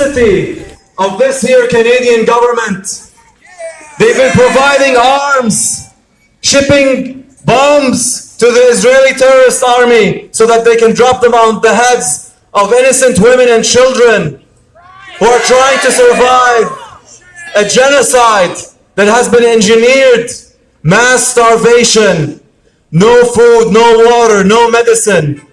complicity of this here Canadian government. They've been providing arms, shipping bombs to the Israeli terrorist army so that they can drop them on the heads of innocent women and children who are trying to survive a genocide that has been engineered, mass starvation, no food, no water, no medicine.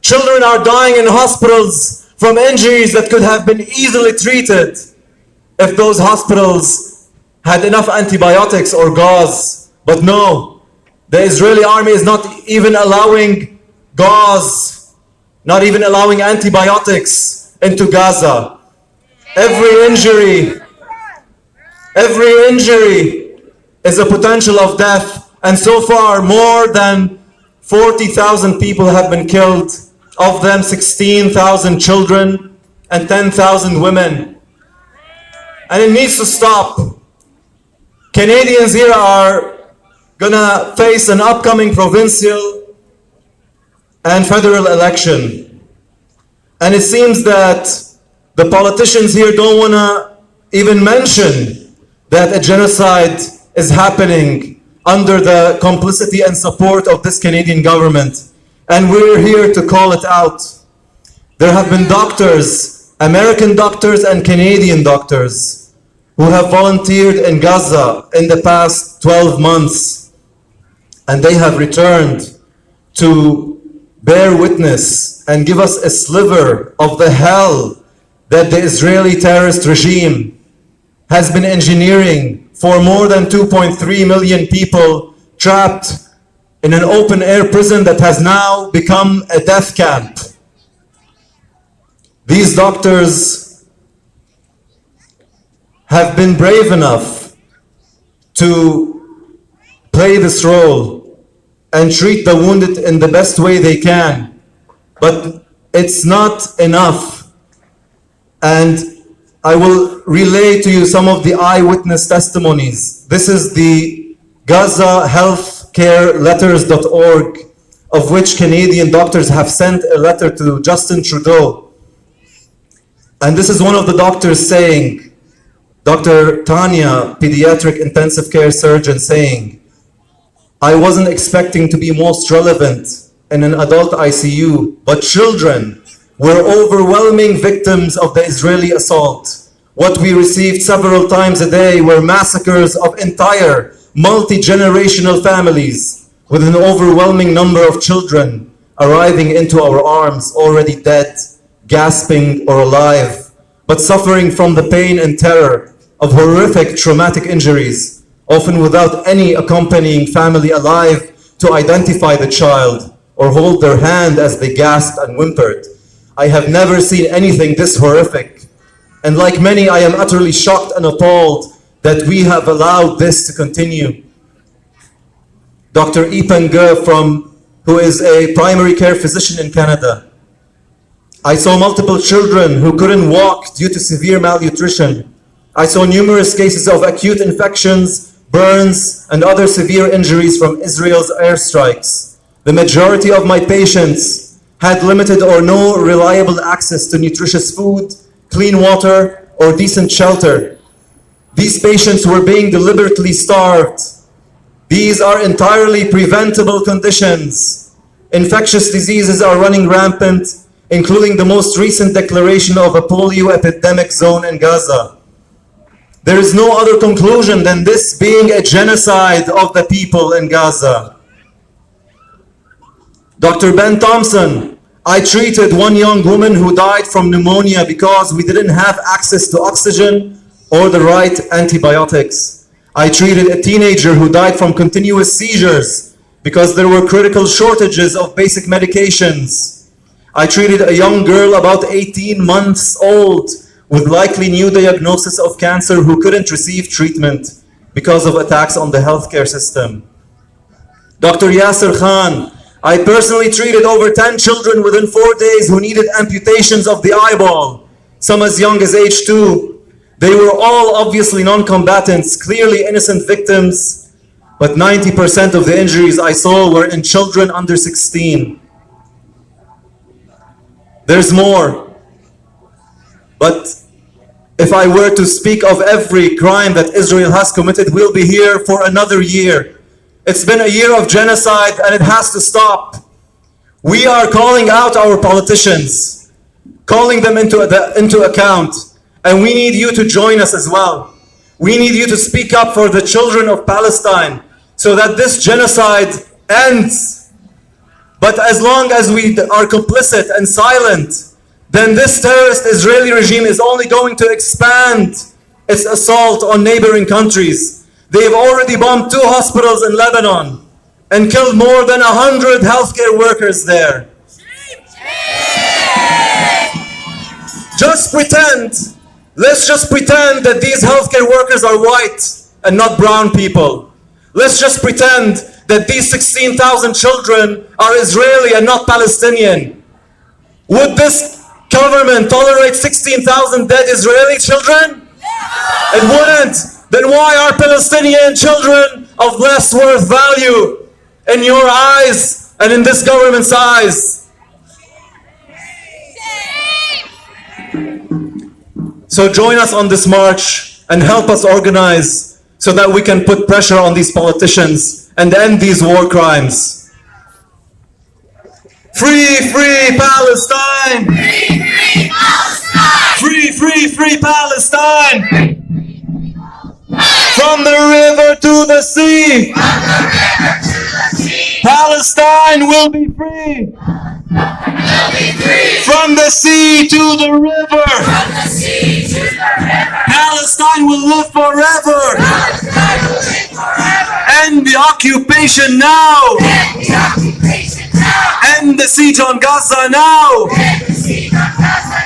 Children are dying in hospitals from injuries that could have been easily treated if those hospitals had enough antibiotics or gauze. But no, the Israeli army is not even allowing gauze, not even allowing antibiotics into Gaza. Every injury is a potential of death, and so far more than 40,000 people have been killed, of them 16,000 children and 10,000 women. And it needs to stop. Canadians here are gonna face an upcoming provincial and federal election. And it seems that the politicians here don't wanna even mention that a genocide is happening under the complicity and support of this Canadian government. And we're here to call it out. There have been doctors, American doctors and Canadian doctors, who have volunteered in Gaza in the past 12 months. And they have returned to bear witness and give us a sliver of the hell that the Israeli terrorist regime has been engineering for more than 2.3 million people trapped in an open-air prison that has now become a death camp. These doctors have been brave enough to play this role and treat the wounded in the best way they can. But it's not enough. And I will relay to you some of the eyewitness testimonies. This is the Gaza healthcareletters.org, of which Canadian doctors have sent a letter to Justin Trudeau. And this is one of the doctors saying, Dr. Tanya, pediatric intensive care surgeon, saying, "I wasn't expecting to be most relevant in an adult ICU, but children were overwhelming victims of the Israeli assault. What we received several times a day were massacres of entire multi-generational families, with an overwhelming number of children arriving into our arms already dead, gasping or alive, but suffering from the pain and terror of horrific traumatic injuries, often without any accompanying family alive to identify the child or hold their hand as they gasped and whimpered. I have never seen anything this horrific. And like many, I am utterly shocked and appalled that we have allowed this to continue." Dr. Ipan Ge, who is a primary care physician in Canada. "I saw multiple children who couldn't walk due to severe malnutrition. I saw numerous cases of acute infections, burns, and other severe injuries from Israel's airstrikes. The majority of my patients had limited or no reliable access to nutritious food, clean water, or decent shelter. These patients were being deliberately starved. These are entirely preventable conditions. Infectious diseases are running rampant, including the most recent declaration of a polio epidemic zone in Gaza. There is no other conclusion than this being a genocide of the people in Gaza." Dr. Ben Thompson, "I treated one young woman who died from pneumonia because we didn't have access to oxygen or the right antibiotics. I treated a teenager who died from continuous seizures because there were critical shortages of basic medications. I treated a young girl about 18 months old with likely new diagnosis of cancer who couldn't receive treatment because of attacks on the healthcare system. Dr. Yasser Khan, I personally treated over 10 children within 4 days who needed amputations of the eyeball, some as young as age 2. They were all obviously non-combatants, clearly innocent victims, but 90% of the injuries I saw were in children under 16. There's more, but If I were to speak of every crime that Israel has committed, we'll be here for another year. It's been a year of genocide and it has to stop. We are calling out our politicians, calling them into account, and we need you to join us as well. We need you to speak up for the children of Palestine so that this genocide ends. But as long as we are complicit and silent, then this terrorist Israeli regime is only going to expand its assault on neighboring countries. They have already bombed 2 hospitals in Lebanon and killed more than 100 healthcare workers there. Let's just pretend that these healthcare workers are white and not brown people. Let's just pretend that these 16,000 children are Israeli and not Palestinian. Would this government tolerate 16,000 dead Israeli children? It wouldn't. Then why are Palestinian children of less worth value in your eyes and in this government's eyes? So join us on this march and help us organize so that we can put pressure on these politicians and end these war crimes. Free, free Palestine! Free, free Palestine! Free, free, free Palestine! From the river to the sea! From the river to the sea! Palestine will be free! We'll be free! From the sea to the river! From the sea to the river! Palestine will live forever! Palestine will live forever! End the occupation now! End the occupation now! End the siege on Gaza now! End the siege on Gaza